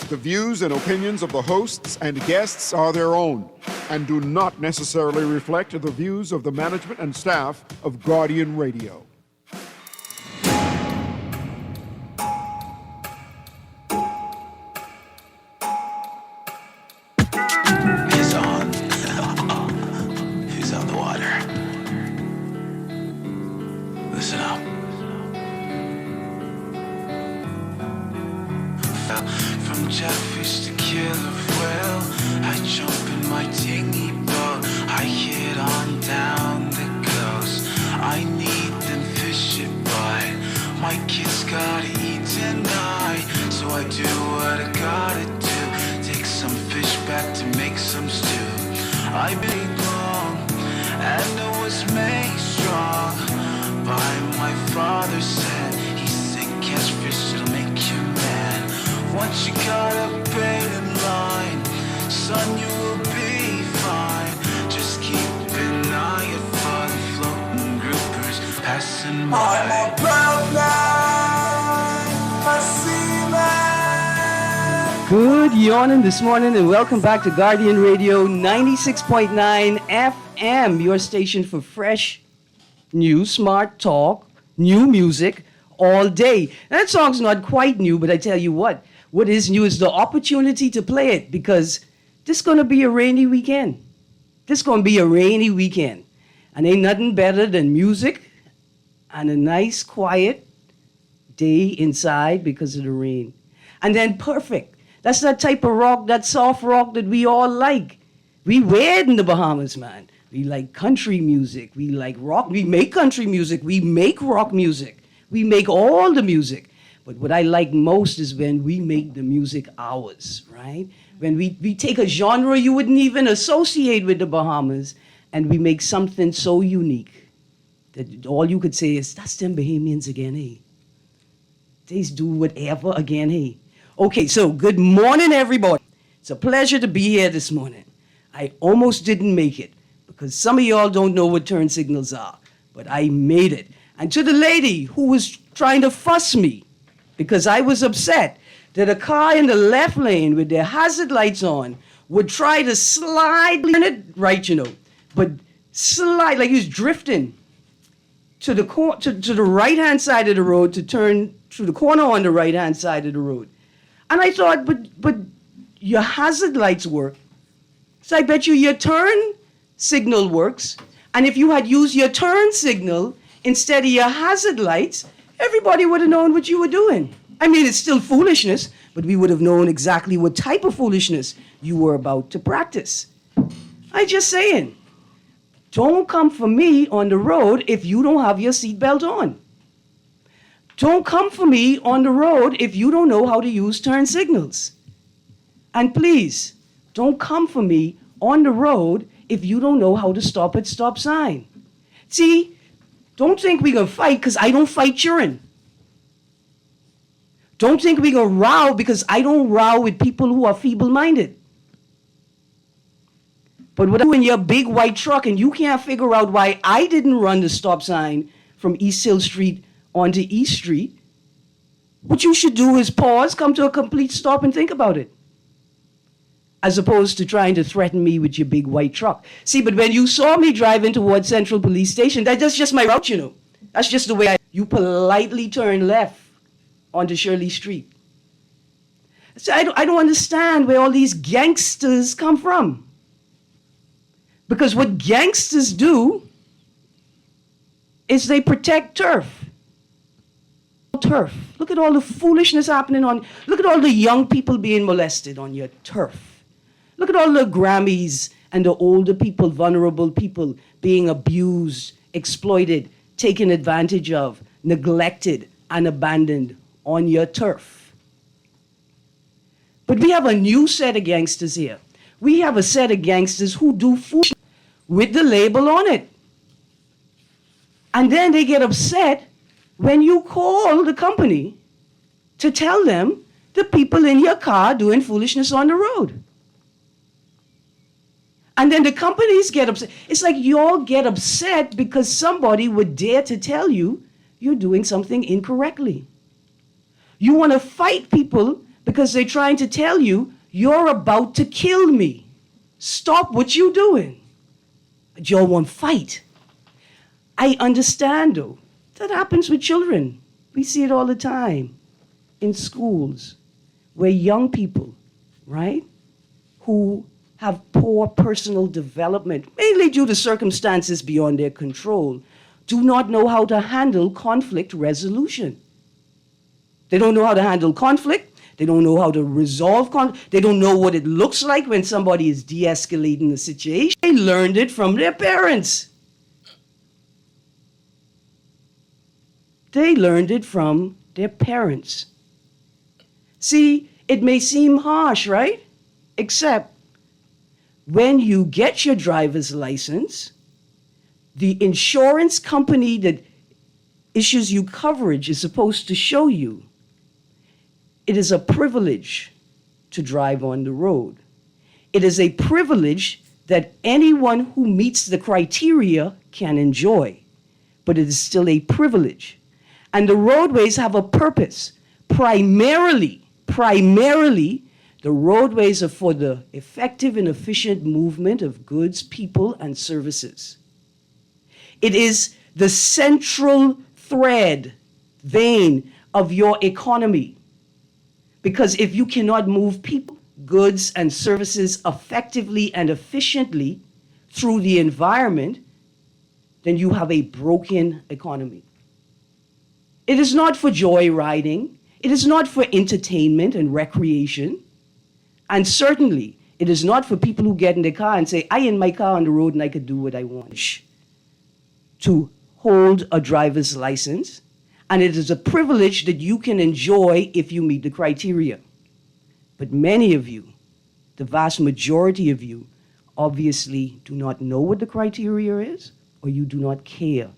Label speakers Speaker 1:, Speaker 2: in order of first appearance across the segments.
Speaker 1: The views and opinions of the hosts and guests are their own and do not necessarily reflect the views of the management and staff of Guardian Radio.
Speaker 2: He's on. He's on the water. Listen up. From Jeffries to Killer Whale, I jump in my dinghy boat. I hit on down the coast. I need them fish it by. My kids gotta eat tonight, so I do what I gotta do. Take some fish back to make some stew. I been long and I was made strong by my father said. He said catch fish, it'll make you mad. Once you got a bait in line, son, you will be fine. Just keep an eye out for the floating groupers passing by. I'm a proud man, a seaman.
Speaker 3: Good yawning this morning and welcome back to Guardian Radio 96.9 FM, your station for fresh, new, smart talk, new music all day. That song's not quite new, but I tell you what is new is the opportunity to play it because this is going to be a rainy weekend. This is going to be a rainy weekend. And ain't nothing better than music and a nice, quiet day inside because of the rain. And then perfect. That's that type of rock, that soft rock that we all like. We weird in the Bahamas, man. We like country music. We like rock. We make country music. We make rock music. We make all the music. But what I like most is when we make the music ours, right? When we take a genre you wouldn't even associate with the Bahamas and we make something so unique that all you could say is, that's them Bahamians again, hey. They do whatever again, hey. Okay, so good morning, everybody. It's a pleasure to be here this morning. I almost didn't make it because some of y'all don't know what turn signals are, but I made it. And to the lady who was trying to fuss me because I was upset that a car in the left lane with their hazard lights on would try to slide in it right, but slide like he was drifting to the to the right-hand side of the road to turn through the corner on the right-hand side of the road. And I thought, but your hazard lights work. So I bet you your turn signal works. And if you had used your turn signal instead of your hazard lights, everybody would have known what you were doing. I mean, it's still foolishness, but we would have known exactly what type of foolishness you were about to practice. I'm just saying, don't come for me on the road if you don't have your seatbelt on. Don't come for me on the road if you don't know how to use turn signals. And please, don't come for me on the road if you don't know how to stop at stop sign. See, don't think we're going to fight because I don't fight children. Don't think we're going to row because I don't row with people who are feeble-minded. But when you're in your big white truck and you can't figure out why I didn't run the stop sign from East Hill Street onto East Street, what you should do is pause, come to a complete stop and think about it. As opposed to trying to threaten me with your big white truck. See, but when you saw me driving towards Central Police Station, that's just my route, That's just the way you politely turn left onto Shirley Street. So I don't understand where all these gangsters come from. Because what gangsters do is they protect turf. Turf. Look at all the foolishness happening look at all the young people being molested on your turf. Look at all the Grammys and the older people, vulnerable people being abused, exploited, taken advantage of, neglected, and abandoned on your turf. But we have a new set of gangsters here. We have a set of gangsters who do foolishness with the label on it. And then they get upset when you call the company to tell them the people in your car doing foolishness on the road. And then the companies get upset. It's like you all get upset because somebody would dare to tell you you're doing something incorrectly. You want to fight people because they're trying to tell you, you're about to kill me. Stop what you're doing. You all want fight. I understand, though. That happens with children. We see it all the time in schools where young people, right, who have poor personal development, mainly due to circumstances beyond their control, do not know how to handle conflict resolution. They don't know how to handle conflict. They don't know how to resolve conflict. They don't know what it looks like when somebody is de-escalating the situation. They learned it from their parents. They learned it from their parents. See, it may seem harsh, right? Except when you get your driver's license, the insurance company that issues you coverage is supposed to show you it is a privilege to drive on the road. It is a privilege that anyone who meets the criteria can enjoy, but it is still a privilege. And the roadways have a purpose. Primarily, the roadways are for the effective and efficient movement of goods, people, and services. It is the central thread, vein of your economy. Because if you cannot move people, goods, and services effectively and efficiently through the environment, then you have a broken economy. It is not for joyriding. It is not for entertainment and recreation. And certainly, it is not for people who get in their car and say, I in my car on the road and I could do what I want. To hold a driver's license. And it is a privilege that you can enjoy if you meet the criteria. But many of you, the vast majority of you, obviously do not know what the criteria is, or you do not care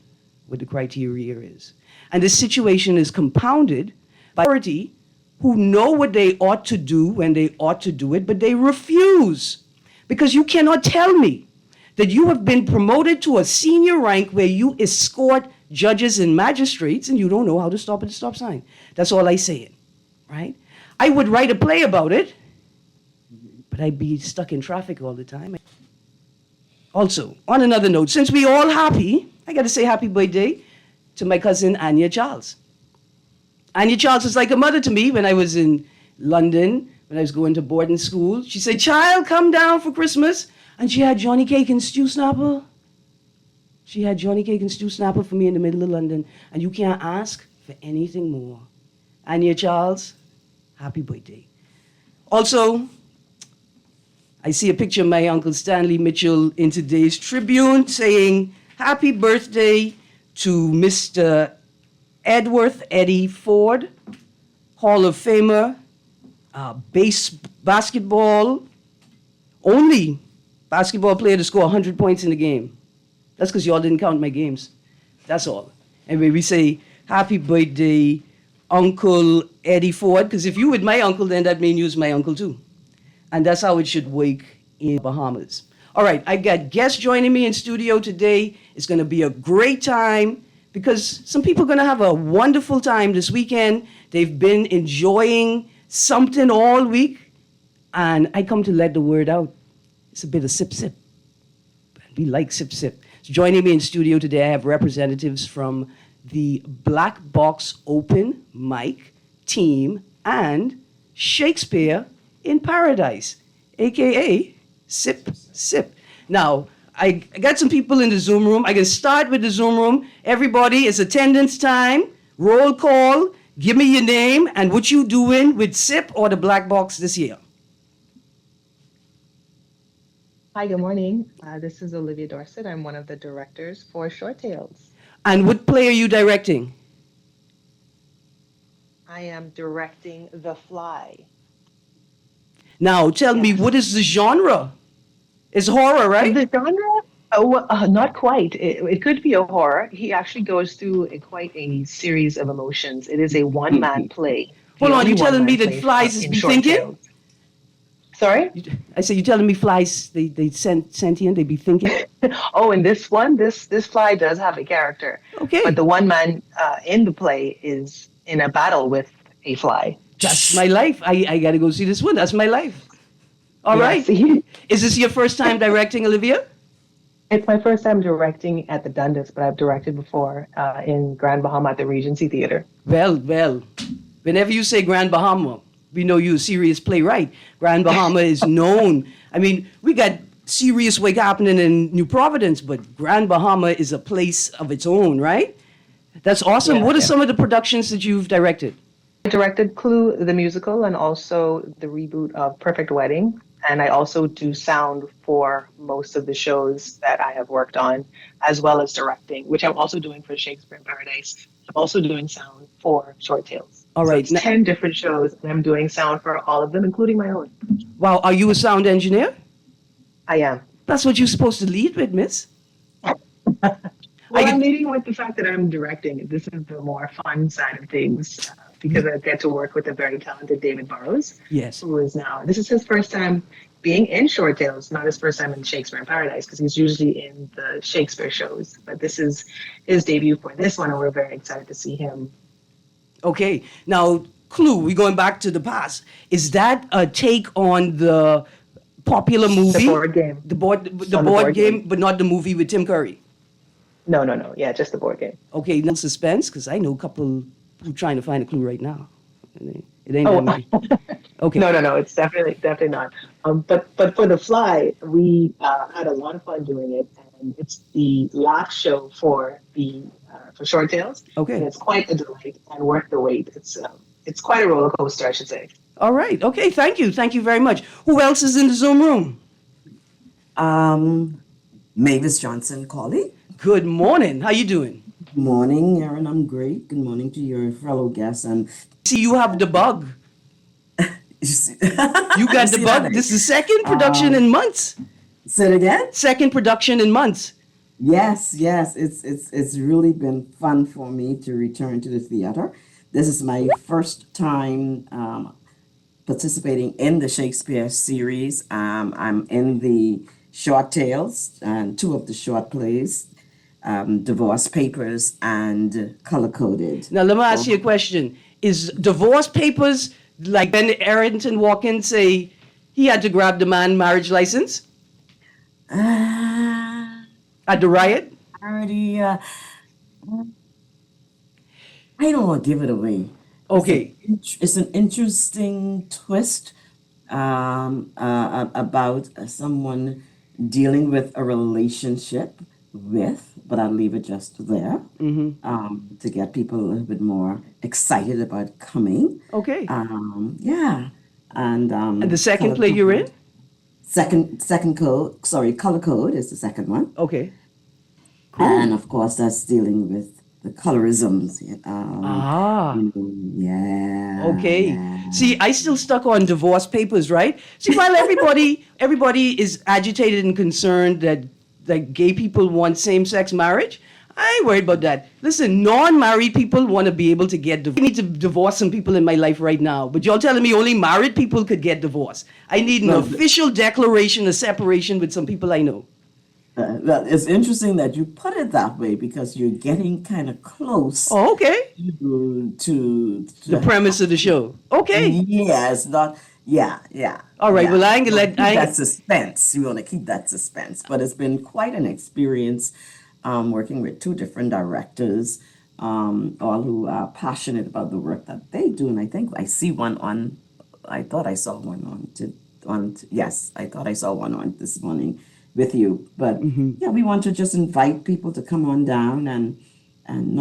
Speaker 3: what the criteria is. And this situation is compounded by majority who know what they ought to do when they ought to do it, but they refuse. Because you cannot tell me that you have been promoted to a senior rank where you escort judges and magistrates and you don't know how to stop at the stop sign. That's all I say, right? I would write a play about it, but I'd be stuck in traffic all the time. Also, on another note, since we all happy, I got to say happy birthday to my cousin Anya Charles. Anya Charles was like a mother to me when I was in London, when I was going to boarding school. She said, child, come down for Christmas. And she had Johnny Cake and Stew Snapper. She had Johnny Cake and Stew Snapper for me in the middle of London. And you can't ask for anything more. Anya Charles, happy birthday. Also, I see a picture of my Uncle Stanley Mitchell in today's Tribune saying, happy birthday to Mr. Edworth Eddie Ford, Hall of Famer, basketball, only basketball player to score 100 points in a game. That's because y'all didn't count my games. That's all. Anyway, we say, happy birthday, Uncle Eddie Ford, because if you with my uncle, then that means you was my uncle too. And that's how it should work in Bahamas. All right, I got guests joining me in studio today. It's going to be a great time because some people are going to have a wonderful time this weekend. They've been enjoying something all week, and I come to let the word out. It's a bit of sip-sip. We like sip-sip. So joining me in studio today, I have representatives from the Black Box Open Mic team and Shakespeare in Paradise, a.k.a. Sip Sip. Now, I got some people in the Zoom room. I can start with the Zoom room. Everybody, it's attendance time. Roll call. Give me your name and what you doing with Sip or the Black Box this year.
Speaker 4: Hi, good morning. This is Olivia Dorset. I'm one of the directors for Short Tales.
Speaker 3: And what play are you directing?
Speaker 4: I am directing The Fly.
Speaker 3: Now, tell me, what is the genre? It's horror, right?
Speaker 4: The genre? Oh, not quite. It could be a horror. He actually goes through quite a series of emotions. It is a one-man play.
Speaker 3: Hold on, you telling me that flies is be thinking?
Speaker 4: Tales. Sorry?
Speaker 3: I said, you telling me flies, they sentient, they be thinking?
Speaker 4: Oh, in this one, this fly does have a character.
Speaker 3: Okay.
Speaker 4: But the one man in the play is in a battle with a fly.
Speaker 3: That's my life. I got to go see this one. That's my life. All
Speaker 4: Yeah,
Speaker 3: right.
Speaker 4: see,
Speaker 3: Is this your first time directing, Olivia?
Speaker 4: it's my first time directing at the Dundas, but I've directed before in Grand Bahama at the Regency Theater.
Speaker 3: Well. Whenever you say Grand Bahama, we know you're a serious playwright. Grand Bahama is known. I mean, we got serious work happening in New Providence, but Grand Bahama is a place of its own, right? That's awesome.
Speaker 4: Yeah,
Speaker 3: What are
Speaker 4: yeah.
Speaker 3: some of the productions that you've directed?
Speaker 4: I directed Clue, the musical, and also the reboot of Perfect Wedding. And I also do sound for most of the shows that I have worked on, as well as directing, which I'm also doing for Shakespeare in Paradise. I'm also doing sound for Short Tales.
Speaker 3: All
Speaker 4: So
Speaker 3: right.
Speaker 4: it's 10 different shows, and I'm doing sound for all of them, including my own.
Speaker 3: Wow, are you a sound engineer?
Speaker 4: I am.
Speaker 3: That's what you're supposed to lead with, miss.
Speaker 4: Well,
Speaker 3: I
Speaker 4: I'm
Speaker 3: get,
Speaker 4: leading with the fact that I'm directing. This is the more fun side of things because I get to work with a very talented David Burrows,
Speaker 3: yes.
Speaker 4: who is now, this is his first time being in Short Tales, not his first time in Shakespeare in Paradise, because he's usually in the Shakespeare shows. But this is his debut for this one, and we're very excited to see him.
Speaker 3: Okay. Now, Clue, we're going back to the past. Is that a take on the popular movie?
Speaker 4: The board game.
Speaker 3: The
Speaker 4: On
Speaker 3: board game, but not the movie with Tim Curry.
Speaker 4: No. Yeah, just the board game.
Speaker 3: Okay, no suspense, because I know a couple who trying to find a clue right now. It ain't
Speaker 4: Oh,
Speaker 3: that many. Okay.
Speaker 4: no. It's definitely not. But for the fly, we had a lot of fun doing it, and it's the last show for the for Short Tales.
Speaker 3: Okay.
Speaker 4: And it's quite a delight and worth the wait. It's quite a roller coaster, I should say.
Speaker 3: All right. Okay. Thank you. Thank you very much. Who else is in the Zoom room?
Speaker 5: Mavis Johnson Colley.
Speaker 3: Good morning. How you doing?
Speaker 5: Good morning, Erin. I'm great. Good morning to your fellow guests. And
Speaker 3: See, you have the bug.
Speaker 5: you see-
Speaker 3: You got the
Speaker 5: see
Speaker 3: bug.
Speaker 5: that?
Speaker 3: This is the second production in months.
Speaker 5: Say it again.
Speaker 3: Second production in months.
Speaker 5: Yes. It's really been fun for me to return to the theater. This is my first time participating in the Shakespeare series. I'm in the short tales and two of the short plays, Divorce Papers and Color Coded.
Speaker 3: Now, let me ask you a question. Is divorce papers like when Arrington walk in say he had to grab the man marriage license
Speaker 5: Uh,
Speaker 3: at the riot?
Speaker 5: already, I don't want to give it away.
Speaker 3: Okay.
Speaker 5: It's an interesting twist about someone dealing with a relationship with, but I'll leave it just there to get people a little bit more excited about coming.
Speaker 3: Okay.
Speaker 5: Yeah, and
Speaker 3: And the second
Speaker 5: color
Speaker 3: play you're in?
Speaker 5: code- second code. Sorry, color code is the second one,
Speaker 3: Okay.
Speaker 5: and of course that's dealing with the colorisms.
Speaker 3: Ah.
Speaker 5: Yeah.
Speaker 3: Okay.
Speaker 5: yeah.
Speaker 3: See, I still stuck on divorce papers, right? See, while everybody is agitated and concerned that gay people want same-sex marriage, I ain't worried about that. Listen, non-married people want to be able to get divorced. I need to divorce some people in my life right now, but y'all telling me only married people could get divorced. I need an
Speaker 5: No,
Speaker 3: official declaration of separation with some people I know.
Speaker 5: Well, it's interesting that you put it that way because you're getting kind of close
Speaker 3: Oh, okay.
Speaker 5: to
Speaker 3: The premise of the show. Okay.
Speaker 5: Yes, not yeah.
Speaker 3: All right,
Speaker 5: yeah.
Speaker 3: well, I ain't gonna
Speaker 5: You
Speaker 3: let-
Speaker 5: wanna
Speaker 3: I
Speaker 5: keep
Speaker 3: ain't-
Speaker 5: that suspense. You want to keep that suspense, but it's been quite an experience working with two different directors, all who are passionate about the work that they do. And I think I see one on. I thought I saw one yes, I thought I saw one on this morning with you. But yeah, we want to just invite people to come on down and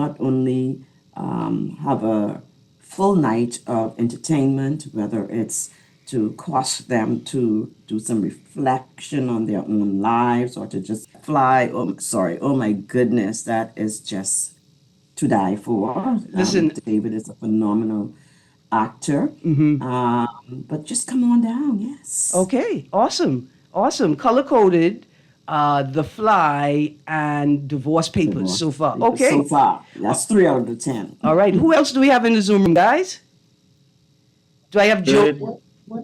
Speaker 5: not only have a full night of entertainment, whether it's to cause them to do some reflection on their own lives or to just fly. Oh my goodness, that is just to die for.
Speaker 3: Listen.
Speaker 5: David is a phenomenal actor. But just come on down, yes.
Speaker 3: Okay, awesome. Color coded, The Fly, and Divorce Papers so far. Okay.
Speaker 5: So far, that's 3 out of the 10.
Speaker 3: All right. Who else do we have in the Zoom room, guys? Do I have
Speaker 6: Good
Speaker 3: Joe?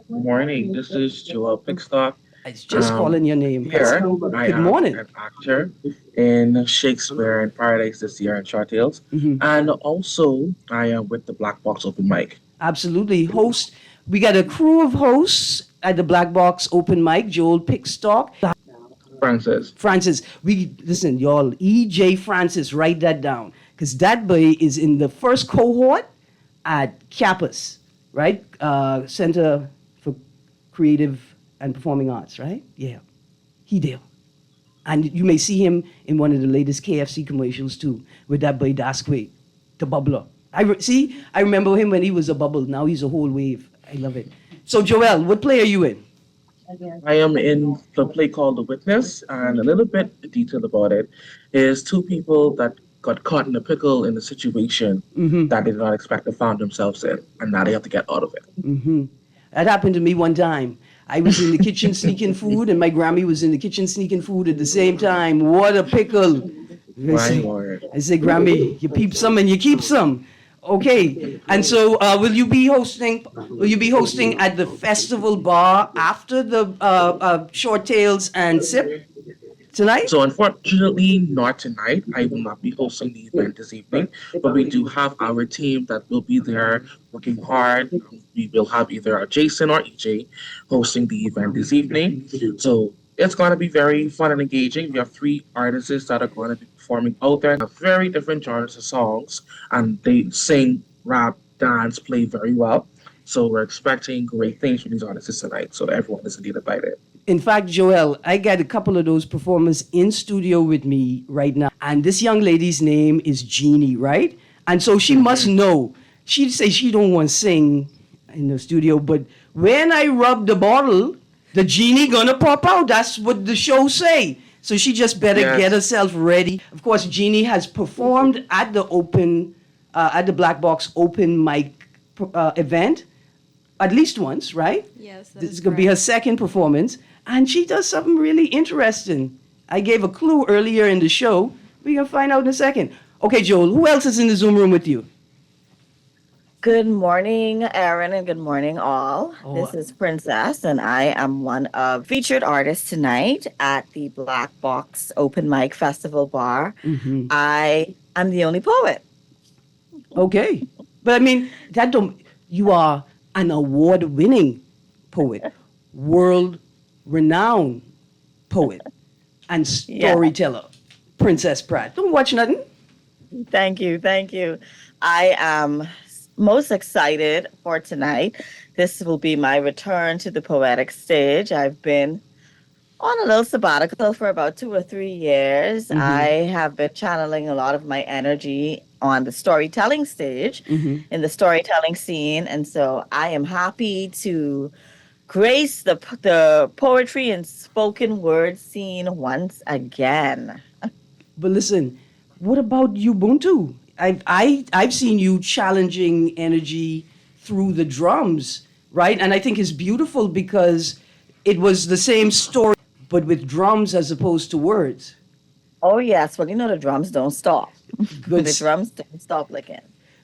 Speaker 6: morning. This is Joel Pickstock.
Speaker 3: I was just calling your name.
Speaker 6: Here, I
Speaker 3: Good
Speaker 6: am
Speaker 3: morning.
Speaker 6: an actor in Shakespeare in Paradise this year in Short Tales. And also, I am with the Black Box Open Mic.
Speaker 3: Absolutely. Host, we got a crew of hosts at the Black Box open mic. Joel Pickstock,
Speaker 6: Francis.
Speaker 3: Francis. We listen, y'all. EJ Francis, write that down because that boy is in the first cohort at Campus, right? Center for Creative and Performing Arts, right? Yeah, he did. And you may see him in one of the latest KFC commercials too, with that boy Dasque, the bubbler. I remember him when he was a bubble. Now he's a whole wave. I love it. So Joel, what play are you in?
Speaker 6: I am in the play called The Witness, and a little bit detail about it is two people that got caught in a pickle in a situation that they did not expect to find themselves in, and now they have to get out of it.
Speaker 3: That happened to me one time. I was in the kitchen sneaking food, and my Grammy was in the kitchen sneaking food at the same time. What a pickle!
Speaker 6: My word.
Speaker 3: I say, Grammy, you peep some and you keep some. Okay, and so will you be hosting? Will you be hosting at the festival bar after the Short Tales and Sip tonight?
Speaker 6: So unfortunately, not tonight. I will not be hosting the event this evening, but we do have our team that will be there working hard. We will have either Jason or EJ hosting the event this evening. So it's going to be very fun and engaging. We have three artists that are going to be performing out there. Have very different genres of songs, and they sing, rap, dance, play very well. So we're expecting great things from these artists tonight. So everyone is indeed invited.
Speaker 3: In fact, Joel, I got a couple of those performers in studio with me right now. And this young lady's name is Jeannie, right? And so she must know. She'd say she don't want to sing in the studio, but when I rub the bottle, the genie gonna pop out. That's what the show say. So she just better get herself ready. Of course, Jeannie has performed at the Black Box open mic event at least once, right?
Speaker 7: Yes, that
Speaker 3: This
Speaker 7: is
Speaker 3: is going to be her second performance, and she does something really interesting. I gave a clue earlier in the show. We're going to find out in a second. Okay, Joel, who else is in the Zoom room with you?
Speaker 8: Good morning, Erin, and good morning, all. This is Princess, and I am one of featured artists tonight at the Black Box Open Mic Festival Bar. I am the only poet.
Speaker 3: Okay. But I mean, you are an award-winning poet, world-renowned poet, and storyteller, Princess Pratt. Don't watch nothing.
Speaker 8: Thank you. I am most excited for tonight. This will be my return to the poetic stage. I've been on a little sabbatical for about 2 or 3 years. I have been channeling a lot of my energy on the storytelling stage, in the storytelling scene. And so I am happy to grace the poetry and spoken word scene once again.
Speaker 3: But listen, what about Ubuntu? I've seen you challenging energy through the drums, right? And I think it's beautiful because it was the same story, but with drums as opposed to words.
Speaker 8: Oh, yes. Well, the drums don't stop.
Speaker 3: Good
Speaker 8: The drums don't stop licking.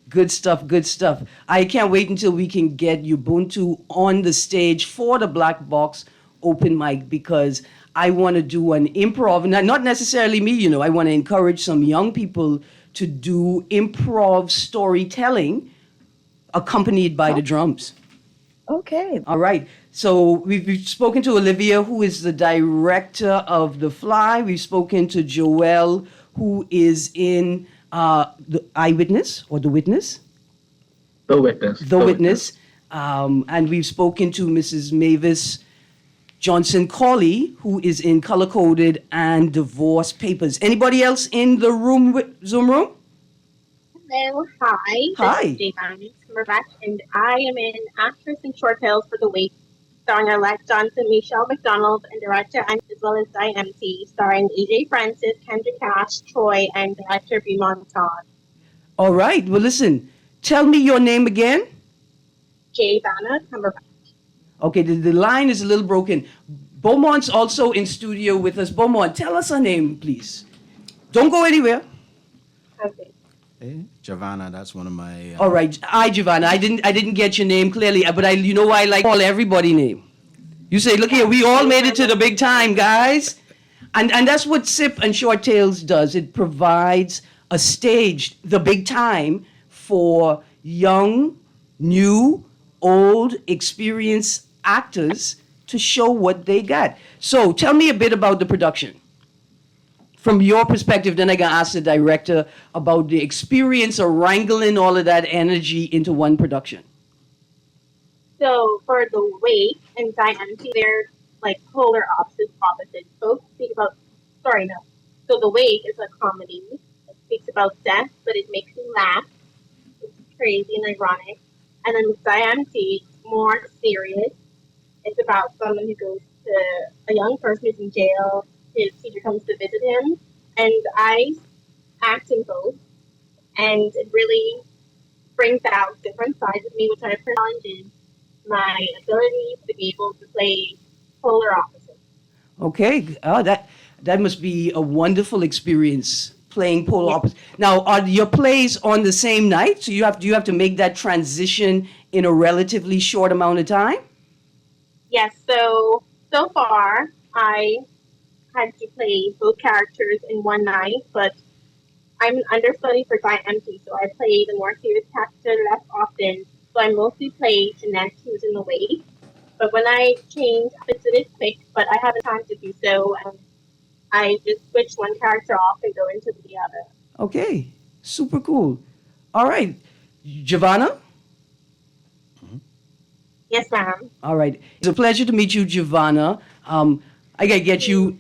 Speaker 3: Good stuff, good stuff. I can't wait until we can get Ubuntu on the stage for the Black Box open mic because I want to do an improv, not necessarily me, I want to encourage some young people to do improv storytelling accompanied by the drums.
Speaker 8: Okay.
Speaker 3: All right. So we've spoken to Olivia, who is the director of The Fly. We've spoken to Joelle, who is in The Eyewitness or The Witness.
Speaker 6: The Witness.
Speaker 3: The Witness. And we've spoken to Mrs. Mavis Johnson Cawley, who is in Color Coded and Divorce Papers. Anybody else in the Zoom room?
Speaker 9: Hello, hi.
Speaker 3: Hi.
Speaker 9: This is Jayvon Cumberbatch, and I am in Actress in Short Tales for the Week, starring Arlette Johnson, Michelle McDonald, and director, and as well as Diane MC, starring EJ Francis, Kendra Cash, Troy, and director Beaumont Todd.
Speaker 3: All right. Well, listen, tell me your name again.
Speaker 9: Jayvon Cumberbatch.
Speaker 3: Okay, the line is a little broken. Beaumont's also in studio with us. Beaumont, tell us her name, please. Don't go anywhere.
Speaker 9: Okay.
Speaker 10: Hey, Giovanna, that's one of my.
Speaker 3: All right. Hi, Giovanna. I didn't get your name clearly, but you know why I like call everybody name. You say, look here, we all made it to the big time, guys. And that's what SIP and Short Tales does. It provides a stage, the big time, for young new, old, experienced actors to show what they got. So tell me a bit about the production. From your perspective, then I can ask the director about the experience of wrangling all of that energy into one production.
Speaker 9: So for the Wake and Empty, they're like polar opposites. Both speak about, sorry, no. So the Wake is a comedy. It speaks about death, but it makes you laugh. It's crazy and ironic. And then with Empty, it's more serious. It's about someone who goes to a young person who's in jail. His teacher comes to visit him. And I act in both. And it really brings out different sides of me, which I challenges my ability to be able to play polar opposites.
Speaker 3: Okay, that must be a wonderful experience playing polar opposites. Now, are your plays on the same night? So do you have to make that transition in a relatively short amount of time?
Speaker 9: Yes, so far I had to play both characters in one night, but I'm an understudy for Empty, so I play the more serious character less often. So I mostly play Jeanette, who's in the Wake. But when I change, it is quick, but I haven't time to do so. And I just switch one character off and go into the other.
Speaker 3: Okay, super cool. All right, Giovanna?
Speaker 9: Yes, ma'am.
Speaker 3: All right, it's a pleasure to meet you, Giovanna. I gotta get you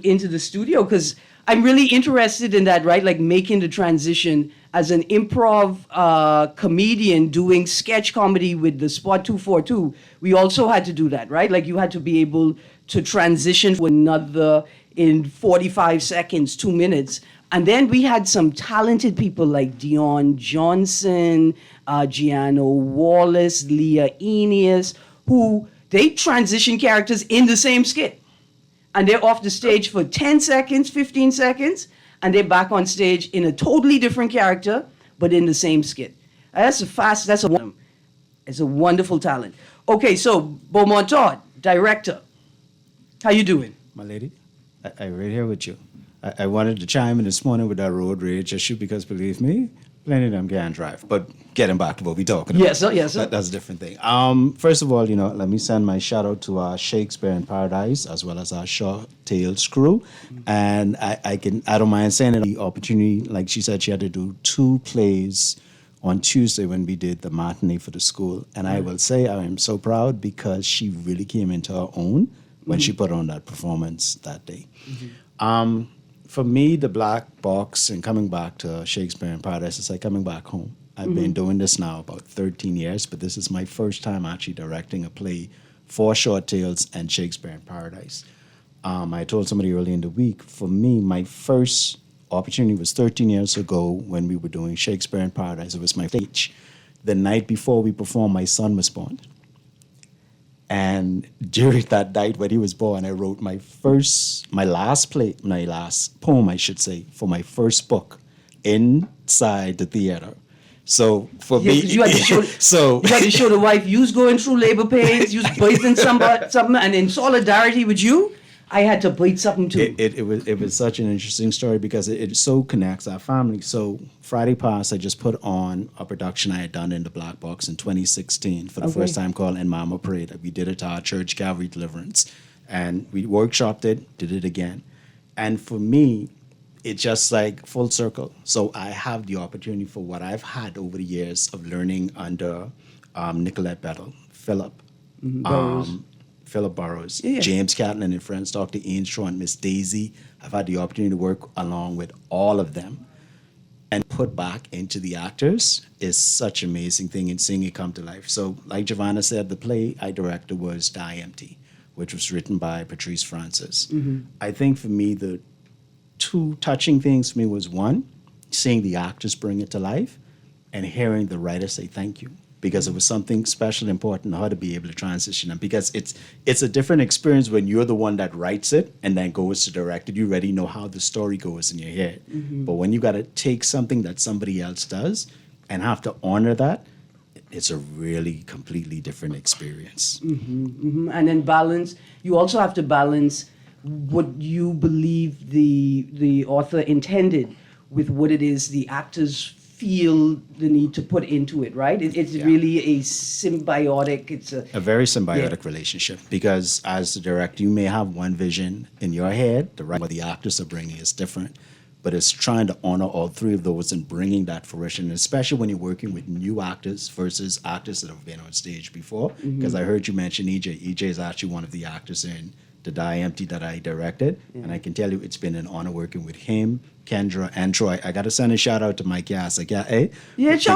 Speaker 3: into the studio because I'm really interested in that, right? Like making the transition as an improv comedian doing sketch comedy with the Spot 242. We also had to do that, right? Like you had to be able to transition to another in 45 seconds, 2 minutes. And then we had some talented people like Dion Johnson, Gianno Wallace, Leah Eneas, who they transition characters in the same skit. And they're off the stage for 10 seconds, 15 seconds, and they're back on stage in a totally different character, but in the same skit. It's a wonderful talent. Okay, so Beaumont Todd, director. How you doing?
Speaker 10: My lady, I right here with you. I wanted to chime in this morning with that road rage issue because, believe me, plenty of them can't drive. But getting back to what we're talking about.
Speaker 3: Yes, sir. Yes, sir.
Speaker 10: That's a different thing. First of all, let me send my shout out to our Shakespeare in Paradise as well as our Short Tales crew. And I don't mind saying it, the opportunity, like she said, she had to do 2 plays on Tuesday when we did the matinee for the school. And I will say I am so proud because she really came into her own when she put on that performance that day. For me, the black box and coming back to Shakespeare in Paradise, it's like coming back home. I've been doing this now about 13 years, but this is my first time actually directing a play for Short Tales and Shakespeare in Paradise. I told somebody early in the week, for me, my first opportunity was 13 years ago when we were doing Shakespeare in Paradise. It was my stage. The night before we performed, my son was born. And during that night when he was born, I wrote my last poem, I should say, for my first book inside the theater. So for me,
Speaker 3: you had to show the wife you was going through labor pains, you was birthing something, and in solidarity with you, I had to bleed something too.
Speaker 10: It was such an interesting story because it so connects our family. So Friday past, I just put on a production I had done in the Black Box in 2016 for the first time called In Mama Parade. We did it to our church, Calvary Deliverance. And we workshopped it, did it again. And for me, it's just like full circle. So I have the opportunity for what I've had over the years of learning under Nicolette Bettel, Philip Burrows,
Speaker 3: Yeah.
Speaker 10: James Catlin and friends, Dr. Ian Shaw and Miss Daisy. I've had the opportunity to work along with all of them and put back into the actors is such an amazing thing and seeing it come to life. So like Giovanna said, the play I directed was Die Empty, which was written by Patrice Francis. I think for me, the 2 touching things for me was 1, seeing the actors bring it to life and hearing the writer say thank you. Because it was something special, important, how to be able to transition them. Because it's a different experience when you're the one that writes it and then goes to direct it. You already know how the story goes in your head. But when you got to take something that somebody else does and have to honor that, it's a really completely different experience.
Speaker 3: And then balance. You also have to balance what you believe the author intended with what it is the actors feel the need to put into it, right? It's really a symbiotic. It's
Speaker 10: A very symbiotic relationship, because as the director, you may have one vision in your head, the right what the actors are bringing is different, but it's trying to honor all three of those and bringing that fruition, especially when you're working with new actors versus actors that have been on stage before. Because I heard you mention EJ. EJ is actually one of the actors in The Die Empty that I directed, and I can tell you it's been an honor working with him, Kendra, and Troy. I got to send a shout out to Mike Yass. Like,
Speaker 3: shout him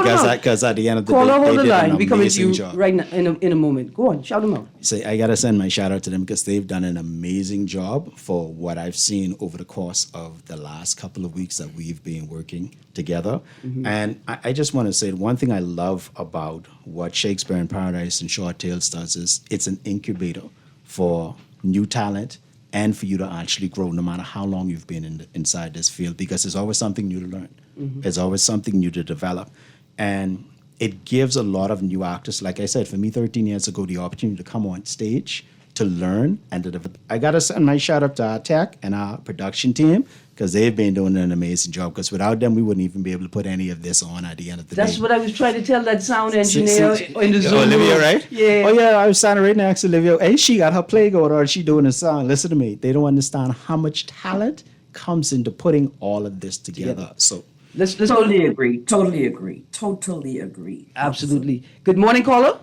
Speaker 3: out.
Speaker 10: Because at the end of the
Speaker 3: Call
Speaker 10: day,
Speaker 3: over
Speaker 10: they
Speaker 3: the
Speaker 10: did
Speaker 3: line.
Speaker 10: an
Speaker 3: We come with
Speaker 10: amazing
Speaker 3: you
Speaker 10: job.
Speaker 3: right now in a moment. Go on, shout them out.
Speaker 10: Say, I got to send my shout out to them because they've done an amazing job for what I've seen over the course of the last couple of weeks that we've been working together. And I just want to say one thing I love about what Shakespeare in Paradise and Short Tales does is it's an incubator for new talent and for you to actually grow no matter how long you've been inside this field, because there's always something new to learn. There's always something new to develop. And it gives a lot of new actors, like I said, for me 13 years ago, the opportunity to come on stage, to learn, and to develop. I got to send my shout out to our tech and our production team, because they've been doing an amazing job, because without them, we wouldn't even be able to put any of this on at the end of the day.
Speaker 3: That's what I was trying to tell that sound engineer in the Zoom
Speaker 10: Olivia,
Speaker 3: room.
Speaker 10: right?
Speaker 3: Yeah.
Speaker 10: Oh, yeah, I was standing right next to Olivia. And she got her play going on. She doing a song. Listen to me. They don't understand how much talent comes into putting all of this together. So
Speaker 3: Let's
Speaker 5: Totally agree. Totally agree. Totally agree.
Speaker 3: Absolutely. Good morning, caller.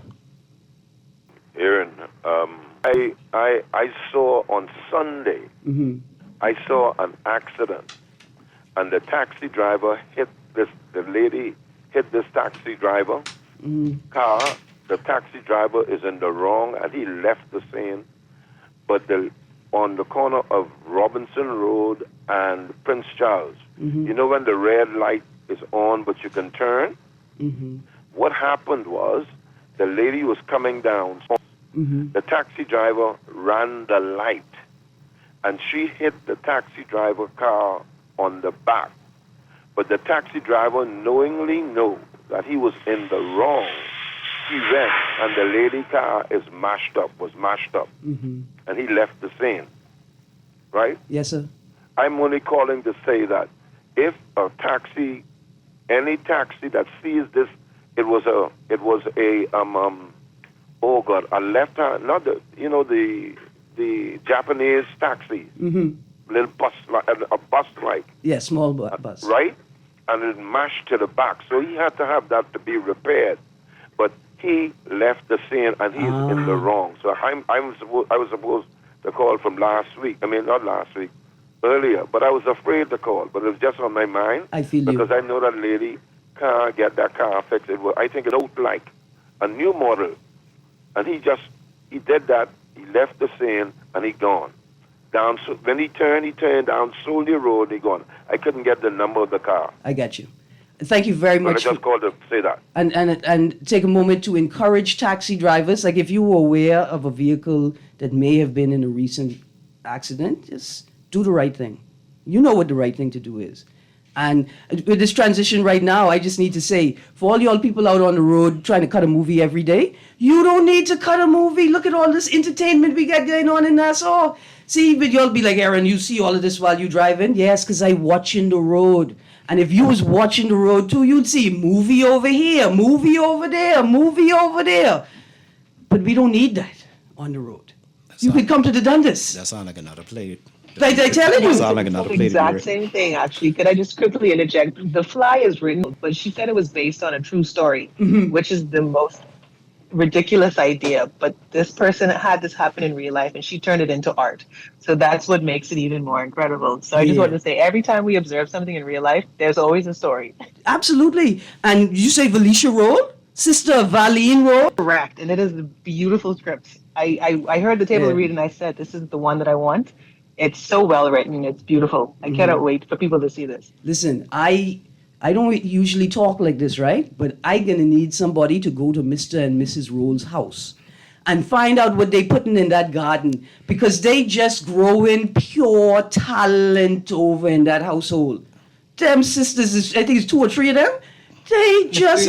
Speaker 7: Erin, I saw on Sunday, I saw an accident, and the taxi driver hit the lady hit this taxi driver car. The taxi driver is in the wrong, and he left the scene. But on the corner of Robinson Road and Prince Charles, you know when the red light is on, but you can turn? What happened was the lady was coming down. The taxi driver ran the light, and she hit the taxi driver car on the back. But the taxi driver knowingly knew that he was in the wrong. He went, and the lady car was mashed up, and he left the scene. Right?
Speaker 3: Yes, sir.
Speaker 7: I'm only calling to say that if any taxi that sees this, it was a a left hand, not the Japanese taxi, little bus, a bus like.
Speaker 3: Yeah, small bus.
Speaker 7: Right? And it mashed to the back, so he had to have that to be repaired. But he left the scene, and he's in the wrong. So I was supposed to call from last week. I mean, not last week, earlier. But I was afraid to call. But it was just on my mind.
Speaker 3: I feel you.
Speaker 7: Because I know that lady can't get that car fixed. I think it looked like a new model. And he did that. He left the scene, and he gone. When he turned down Soldier Road, and he gone. I couldn't get the number of the car.
Speaker 3: I got you. Thank you very
Speaker 7: But
Speaker 3: much.
Speaker 7: I just called to say that.
Speaker 3: And take a moment to encourage taxi drivers. Like if you were aware of a vehicle that may have been in a recent accident, just do the right thing. You know what the right thing to do is. And with this transition right now, I just need to say, for all y'all people out on the road trying to cut a movie every day, you don't need to cut a movie. Look at all this entertainment we got going on in Nassau. See, but y'all be like, Erin, you see all of this while you driving? Yes, because I watching the road. And if you was watching the road too, you'd see movie over here, movie over there, movie over there. But we don't need that on the road. You could come to the Dundas.
Speaker 10: that sounds like another play.
Speaker 3: Like they telling you.
Speaker 10: That sounds like another play.
Speaker 4: Exact same thing, actually. Could I just quickly interject? The Fly is written, but she said it was based on a true story, which is the most ridiculous idea. But this person had this happen in real life, and she turned it into art. So that's what makes it even more incredible. So I just wanted to say, every time we observe something in real life, there's always a story.
Speaker 3: Absolutely. And you say Felicia Road? Sister Valine Road?
Speaker 4: Correct. And it is a beautiful script. I heard the table read, and I said, this is the one that I want. It's so well written. It's beautiful. I cannot wait for people to see this.
Speaker 3: Listen, I don't usually talk like this, right? But I'm going to need somebody to go to Mr. and Mrs. Roll's house and find out what they putting in that garden, because they just growing pure talent over in that household. Them sisters, I think it's 2 or 3 of them. They just...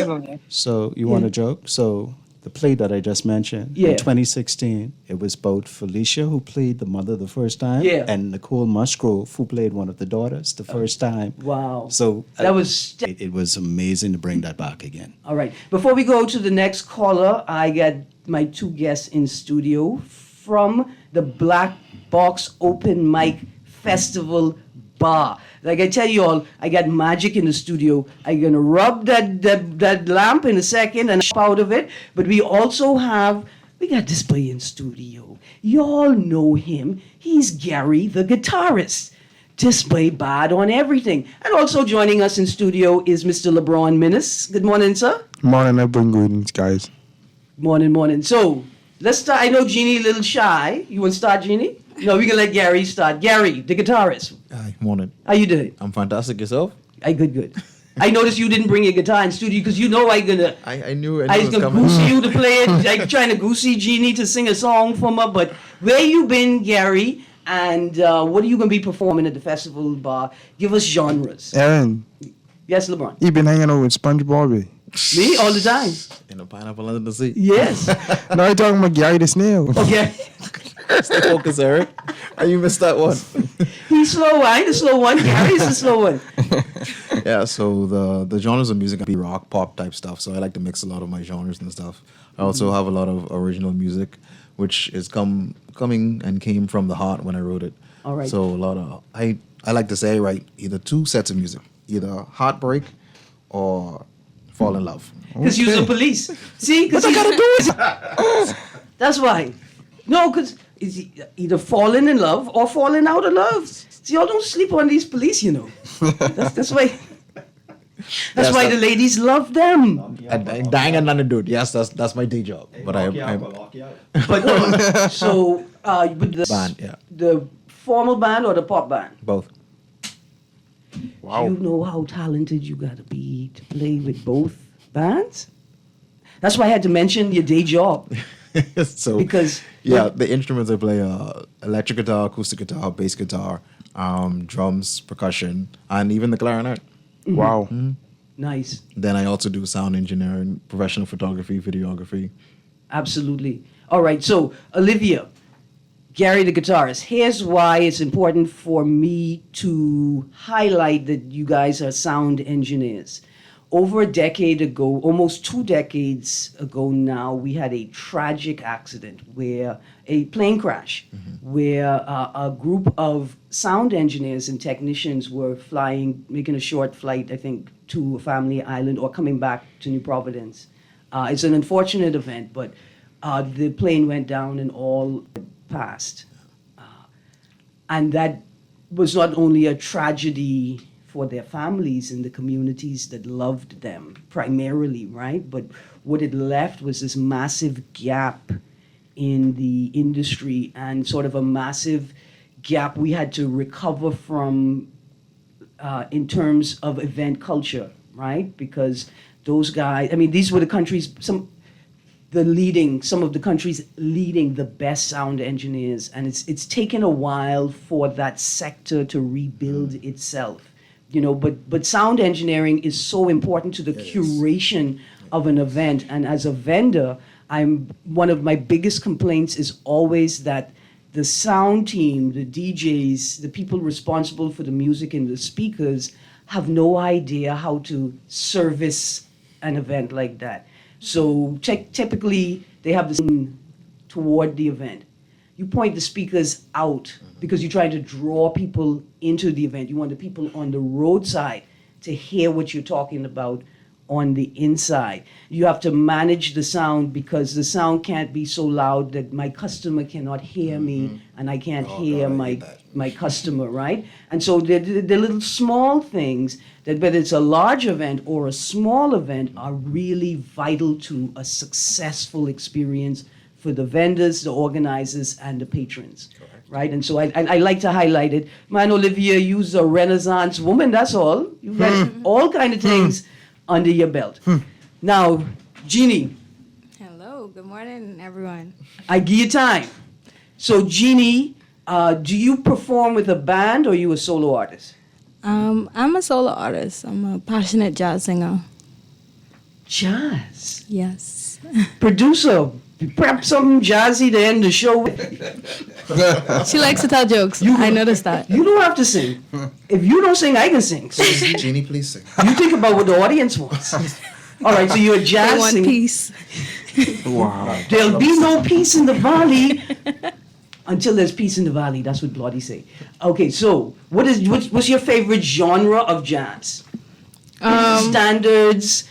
Speaker 10: So you want a joke? So the play that I just mentioned,
Speaker 3: Yeah.
Speaker 10: in 2016, it was both Felicia, who played the mother the first time,
Speaker 3: Yeah.
Speaker 10: and Nicole Musgrove, who played one of the daughters the first time.
Speaker 3: Wow.
Speaker 10: So
Speaker 3: That was
Speaker 10: it was amazing to bring that back again.
Speaker 3: all right. Before we go to the next caller, I got my two guests in studio from the Black Box Open Mic Festival Bar. Like I tell you all, I got magic in the studio. I'm gonna rub that lamp in a second and out of it. But we got this boy in studio. Y'all know him. He's Gary, the guitarist. This boy bad on everything. And also joining us in studio is Mr. LeBron Minnis. Good morning, sir.
Speaker 11: Morning, I bring greetings, guys.
Speaker 3: Morning. So let's start. I know Jeannie a little shy. You want to start, Jeannie? No, we can let Gary start. Gary, the guitarist.
Speaker 12: Hi, morning.
Speaker 3: How you doing?
Speaker 12: I'm fantastic. Yourself?
Speaker 3: Good. I noticed you didn't bring your guitar in studio because you know I
Speaker 12: knew it
Speaker 3: was
Speaker 12: was
Speaker 3: gonna
Speaker 12: coming.
Speaker 3: goosey you to play it. Like trying to goosey Jeannie to sing a song for me. But where you been, Gary? And what are you gonna be performing at the festival bar? Give us genres.
Speaker 11: Erin,
Speaker 3: Yes, LeBron.
Speaker 11: you been hanging out with SpongeBob?
Speaker 3: Me all the time.
Speaker 12: In a pineapple under the sea.
Speaker 3: Yes.
Speaker 11: No, I'm talking about Gary the Snail.
Speaker 3: Okay.
Speaker 12: Stay focused, Eric. Oh, you missed that one.
Speaker 3: He's slow. I ain't the slow one. Gary's the slow one.
Speaker 12: Yeah, so the genres of music can be rock, pop type stuff. So I like to mix a lot of my genres and stuff. I also have a lot of original music, which is coming and came from the heart when I wrote it.
Speaker 3: All right.
Speaker 12: So a lot of I like to say I write either two sets of music, either heartbreak or fall in love.
Speaker 3: Because you're the police. See? Because I gotta do it. That's why. No, because it's either falling in love or falling out of love. See, y'all don't sleep on these police, you know. That's why. That's why the ladies love them.
Speaker 12: And dying and nothing to do it. Yes, that's my day job. But I
Speaker 3: But so with the
Speaker 12: Band, yeah.
Speaker 3: the formal band or the pop band.
Speaker 12: both.
Speaker 11: Wow.
Speaker 3: You know how talented you gotta be to play with both bands. That's why I had to mention your day job.
Speaker 12: So
Speaker 3: Because
Speaker 12: yeah, the instruments I play electric guitar, acoustic guitar, bass guitar, drums, percussion, and even the clarinet.
Speaker 11: Wow.
Speaker 3: nice.
Speaker 12: Then I also do sound engineering, professional photography, videography.
Speaker 3: Absolutely. All right. So, Olivia, Gary, the guitarist, here's why it's important for me to highlight that you guys are sound engineers. Over a decade ago, almost 2 decades ago now, we had a tragic accident where a plane crash, where a group of sound engineers and technicians were flying, making a short flight, I think, to a family island or coming back to New Providence. It's an unfortunate event, but the plane went down and all passed. And that was not only a tragedy for their families and the communities that loved them primarily, right? But what it left was this massive gap in the industry and sort of a massive gap we had to recover from in terms of event culture, right? Because those guys, I mean, these were the countries, some of the countries leading the best sound engineers, and it's taken a while for that sector to rebuild itself, you know. But sound engineering is so important to the curation of an event, and as a vendor, one of my biggest complaints is always that the sound team, the DJs, the people responsible for the music and the speakers have no idea how to service an event like that. So typically, they have this toward the event. You point the speakers out because you're trying to draw people into the event. You want the people on the roadside to hear what you're talking about on the inside. You have to manage the sound because the sound can't be so loud that my customer cannot hear me and I can't hear my customer, right? And so the little small things that whether it's a large event or a small event are really vital to a successful experience for the vendors, the organizers, and the patrons. Correct. Right? And so I like to highlight it. Man, Olivia, you's a Renaissance woman, that's all. You've got all kind of things under your belt. Now, Jeannie.
Speaker 13: Hello, good morning, everyone.
Speaker 3: I give you time. So, Jeannie, do you perform with a band or are you a solo artist?
Speaker 13: I'm a solo artist. I'm a passionate jazz singer.
Speaker 3: Jazz?
Speaker 13: Yes.
Speaker 3: Producer, prep something jazzy to end the show with.
Speaker 13: She likes to tell jokes. I noticed that.
Speaker 3: You don't have to sing. If you don't sing, I can sing. So
Speaker 12: Jeannie, please sing.
Speaker 3: you think about what the audience wants. All right, so you're a
Speaker 13: They
Speaker 3: jazz
Speaker 13: want
Speaker 3: singer.
Speaker 13: peace.
Speaker 11: Wow.
Speaker 3: There'll be no peace in the valley until there's peace in the valley. That's what Bloody say. Okay, so what's your favorite genre of jazz? Standards,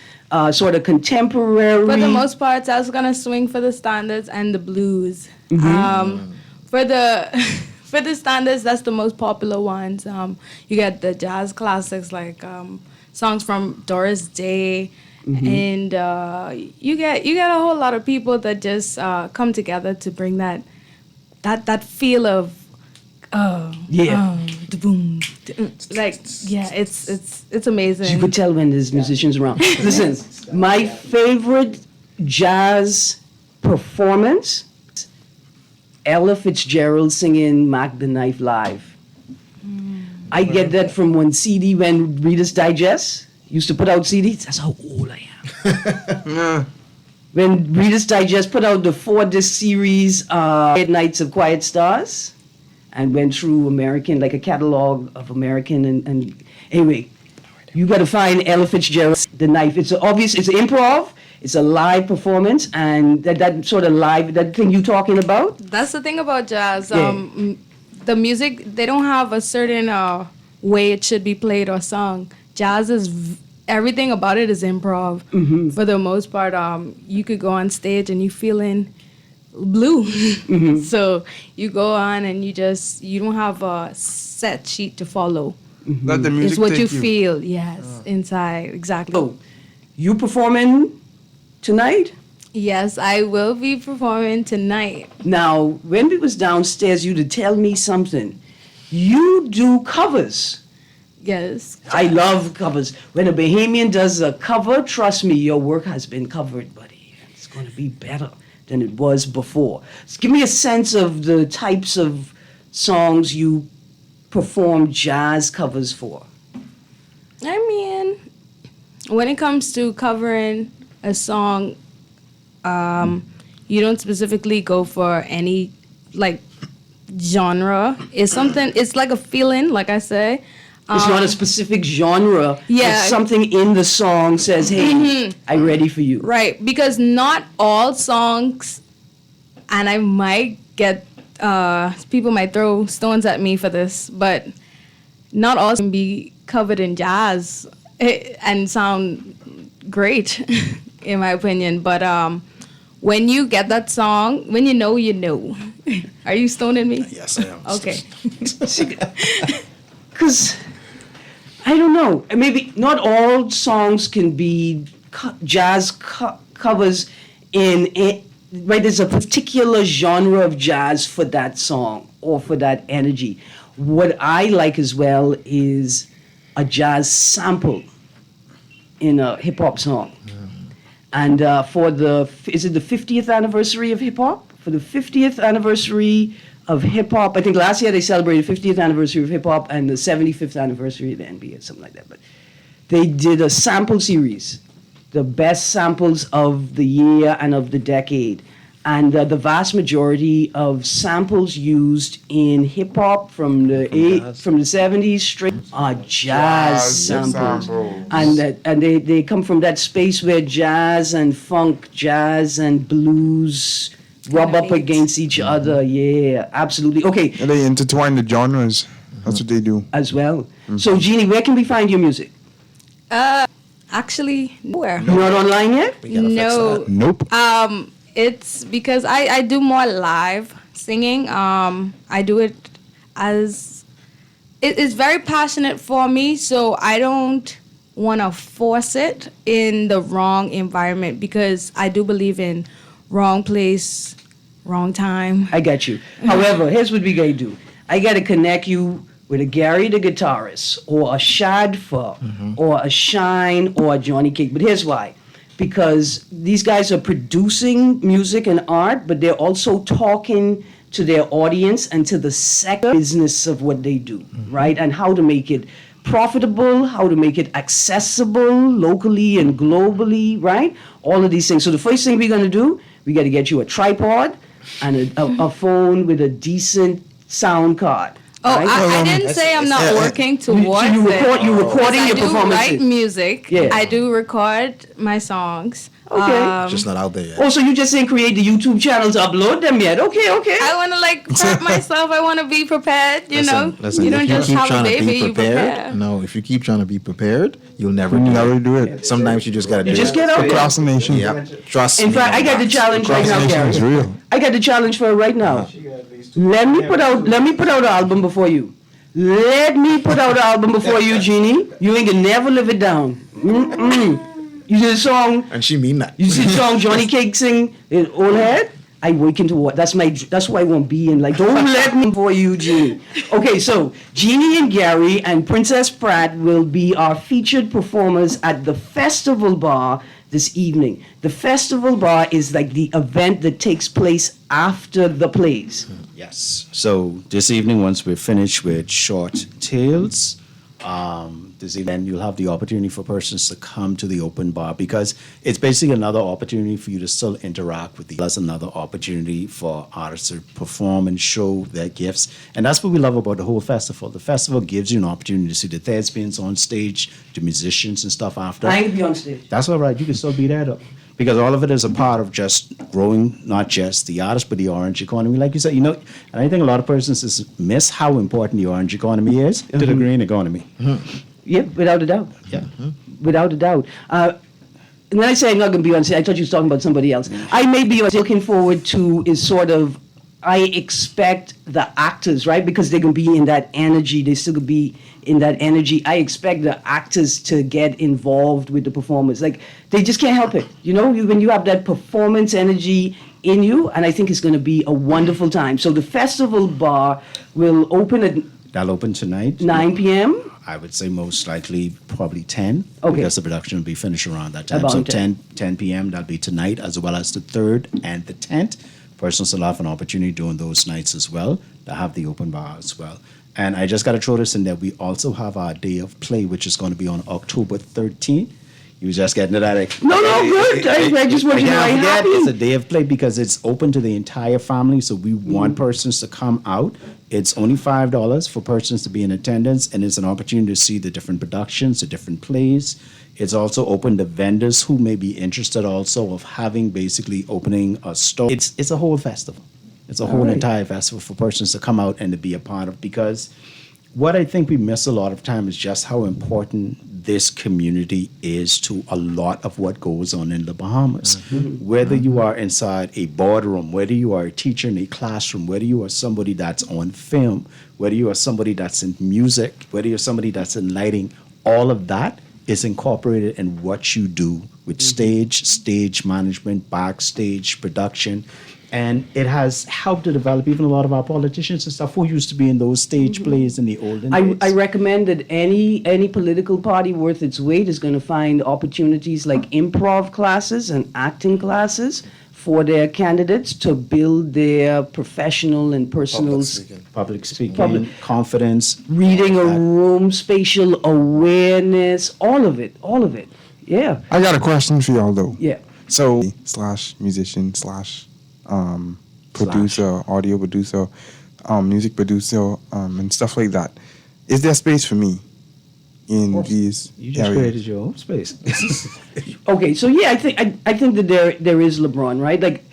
Speaker 3: sort of contemporary.
Speaker 13: For the most part, I was gonna swing for the standards and the blues. For the for the standards, that's the most popular ones. You get the jazz classics like songs from Doris Day, and you get a whole lot of people that just come together to bring that feel of boom, like it's amazing.
Speaker 3: You could tell when there's musicians around. Listen, my favorite jazz performance, Ella Fitzgerald singing Mac the Knife live. I get that from one CD when Reader's Digest used to put out CDs. That's how old I am. When Reader's Digest put out the 4-disc series, Nights of Quiet Stars, and went through American, like a catalog of American, and anyway, you got to find Ella Fitzgerald, The Knife. It's obvious, it's improv, it's a live performance, and that sort of live, that thing you talking about.
Speaker 13: That's the thing about jazz.
Speaker 3: Yeah.
Speaker 13: The music, they don't have a certain way it should be played or sung. Jazz is everything about it is improv. For the most part, you could go on stage and you feeling blue. So you go on and you don't have a set sheet to follow.
Speaker 11: Let the music
Speaker 13: It's what
Speaker 11: take
Speaker 13: you feel, yes, inside, exactly.
Speaker 3: So, you performing tonight?
Speaker 13: Yes, I will be performing tonight.
Speaker 3: Now, when we was downstairs, you to tell me something. You do covers.
Speaker 13: Yes.
Speaker 3: I love covers. When a Bahamian does a cover, trust me, your work has been covered, buddy. It's going to be better than it was before. So give me a sense of the types of songs you perform jazz covers for.
Speaker 13: I mean, when it comes to covering a song, you don't specifically go for any like genre. It's like a feeling, like I say.
Speaker 3: It's not a specific genre.
Speaker 13: Yeah.
Speaker 3: But something in the song says, hey, I'm ready for you.
Speaker 13: Right, because not all songs, and I might get, people might throw stones at me for this, but not all can be covered in jazz and sound great, in my opinion. But when you get that song, when you know, you know. Are you stoning me?
Speaker 12: Yes, I am.
Speaker 13: Okay.
Speaker 3: Because, I don't know, maybe not all songs can be jazz covers right? There's a particular genre of jazz for that song or for that energy. What I like as well is a jazz sample in a hip hop song. And is it the 50th anniversary of hip hop? For the 50th anniversary of hip hop, I think last year they celebrated 50th anniversary of hip hop and the 75th anniversary of the NBA, something like that. But they did a sample series, the best samples of the year and of the decade. And the vast majority of samples used in hip hop from the 70s straight are jazz samples. And they come from that space where jazz and funk, jazz and blues rub up against each other. Yeah, absolutely. Okay.
Speaker 11: And they intertwine the genres. That's what they do.
Speaker 3: As well. So, Jeannie, where can we find your music?
Speaker 13: Actually, nowhere.
Speaker 3: You're not online yet?
Speaker 13: No.
Speaker 11: Nope.
Speaker 13: It's because I do more live singing. I do it as it's very passionate for me, so I don't want to force it in the wrong environment because I do believe in wrong place, wrong time.
Speaker 3: I got you. However, here's what we gotta do. I gotta connect you with a Gary the guitarist or a Shadfa or a Shine or a Johnny Cake. But here's why. Because these guys are producing music and art, but they're also talking to their audience and to the sector business of what they do, right? And how to make it profitable, how to make it accessible locally and globally, right? All of these things. So the first thing we're going to do, we got to get you a tripod and a phone with a decent sound card.
Speaker 13: Oh,
Speaker 3: right?
Speaker 13: I didn't say I'm not working towards
Speaker 3: you're recording
Speaker 13: it.
Speaker 3: your performances.
Speaker 13: I do write music.
Speaker 3: Yeah.
Speaker 13: I do record my songs.
Speaker 3: Okay.
Speaker 12: Just not out there yet.
Speaker 3: Oh, so you just didn't create the YouTube channel to upload them yet? Okay.
Speaker 13: I want to like prep myself. I want to be prepared.
Speaker 12: Listen,
Speaker 13: you don't
Speaker 12: if you
Speaker 13: just
Speaker 12: keep
Speaker 13: have a
Speaker 12: trying to
Speaker 13: baby.
Speaker 12: be
Speaker 13: You
Speaker 12: prepared,
Speaker 13: prepare.
Speaker 12: no, if you keep trying to be prepared, you'll never
Speaker 11: do it.
Speaker 12: Sometimes you just gotta do it.
Speaker 3: just get out there.
Speaker 11: Procrastination.
Speaker 12: Yeah, trust me.
Speaker 3: In fact, I got the challenge right now,
Speaker 11: Procrastination is
Speaker 3: Gary.
Speaker 11: real.
Speaker 3: I got the challenge for her right now. Let me put out an album before you. Let me put out an album before you, Jeannie. You ain't gonna never live it down. Mm-mm. You see the song?
Speaker 12: And she mean that.
Speaker 3: You see the song Johnny Cake sing in Old Head? I waken to what? That's why I won't be in. Like, don't let me for you, Jeannie. Okay, so Jeannie and Gary and Princess Pratt will be our featured performers at the Festival Bar this evening. The Festival Bar is like the event that takes place after the plays.
Speaker 10: Yes. So this evening, once we're finished with Short Tales, this evening you'll have the opportunity for persons to come to the open bar because it's basically another opportunity for you to still interact with Plus another opportunity for artists to perform and show their gifts. And that's what we love about the whole festival. The festival gives you an opportunity to see the thespians on stage, the musicians and stuff after.
Speaker 3: I ain't be on stage.
Speaker 10: That's all right. You can still be there though. Because all of it is a part of just growing, not just the artist, but the orange economy. Like you said, and I think a lot of persons miss how important the orange economy is to the green economy.
Speaker 3: Yeah, without a doubt.
Speaker 10: Yeah.
Speaker 3: Without a doubt. And then I say I'm not going to be on stage. I thought you was talking about somebody else. I may be looking forward to is sort of, I expect the actors, right? Because they're going to be in that energy. They still going to be in that energy. I expect the actors to get involved with the performers. Like, they just can't help it. When you have that performance energy in you, and I think it's going to be a wonderful time. So the festival bar will open at
Speaker 10: That'll open tonight.
Speaker 3: 9 p.m.
Speaker 10: I would say most likely probably 10.
Speaker 3: Okay.
Speaker 10: Because the production will be finished around that time.
Speaker 3: About
Speaker 10: So
Speaker 3: 10.
Speaker 10: 10 p.m. that'll be tonight as well as the 3rd and the 10th. Persons will have an opportunity during those nights as well to have the open bar as well. And I just got to throw this in there. We also have our day of play, which is going to be on October 13th. You was just getting to that.
Speaker 3: No, good. I just want you to know I'm happy.
Speaker 10: It's a day of play because it's open to the entire family. So we want persons to come out. It's only $5 for persons to be in attendance, and it's an opportunity to see the different productions, the different plays. It's also open to vendors who may be interested also of having basically opening a store. It's a whole festival. It's a whole entire festival for persons to come out and to be a part of, because what I think we miss a lot of time is just how important this community is to a lot of what goes on in the Bahamas. Whether you are inside a boardroom, whether you are a teacher in a classroom, whether you are somebody that's on film, whether you are somebody that's in music, whether you're somebody that's in lighting, all of that is incorporated in what you do with stage management, backstage production. And it has helped to develop even a lot of our politicians and stuff who used to be in those stage plays in the olden days.
Speaker 3: I recommend that any political party worth its weight is going to find opportunities like improv classes and acting classes for their candidates to build their professional and personal
Speaker 10: Public speaking, confidence.
Speaker 3: reading a room, spatial awareness, all of it. Yeah.
Speaker 11: I got a question for y'all though.
Speaker 3: Yeah.
Speaker 11: So / musician / producer, audio producer, music producer, and stuff like that. Is there space for me in these
Speaker 10: You just
Speaker 11: areas?
Speaker 10: created your own space.
Speaker 3: Okay, so yeah, I think that there is LeBron, right? Like,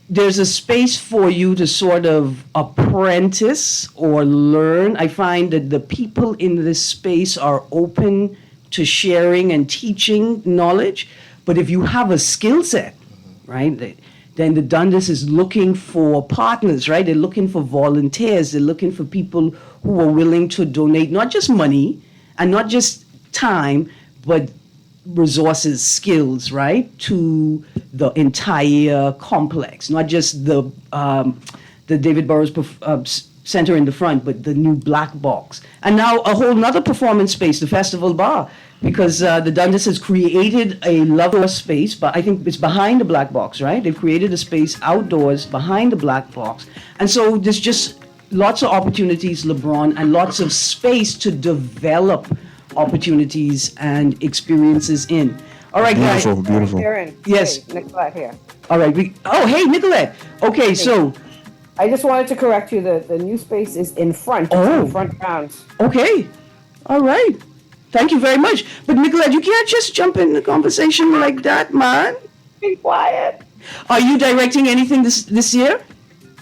Speaker 3: there's a space for you to sort of apprentice or learn. I find that the people in this space are open to sharing and teaching knowledge. But if you have a skill set, right, then the Dundas is looking for partners, right? They're looking for volunteers. They're looking for people who are willing to donate not just money and not just time, but resources, skills, right, to the entire complex, not just the David Burrows Center in the front, but the new black box. And now a whole nother performance space, the Festival Bar, because the Dundas has created a love space, but I think it's behind the black box, right? They've created a space outdoors behind the black box. And so there's just lots of opportunities, LeBron, and lots of space to develop opportunities and experiences in. All right, guys.
Speaker 11: Beautiful, beautiful.
Speaker 14: Erin.
Speaker 3: Yes.
Speaker 14: Hey, Nicolette here.
Speaker 3: All right. Hey, Nicolette. Okay, so.
Speaker 14: I just wanted to correct you. The new space is in front. It's
Speaker 3: Oh.
Speaker 14: in the front grounds.
Speaker 3: Okay. All right. Thank you very much. But Nicolette, you can't just jump in the conversation like that, man.
Speaker 14: Be quiet.
Speaker 3: Are you directing anything this year?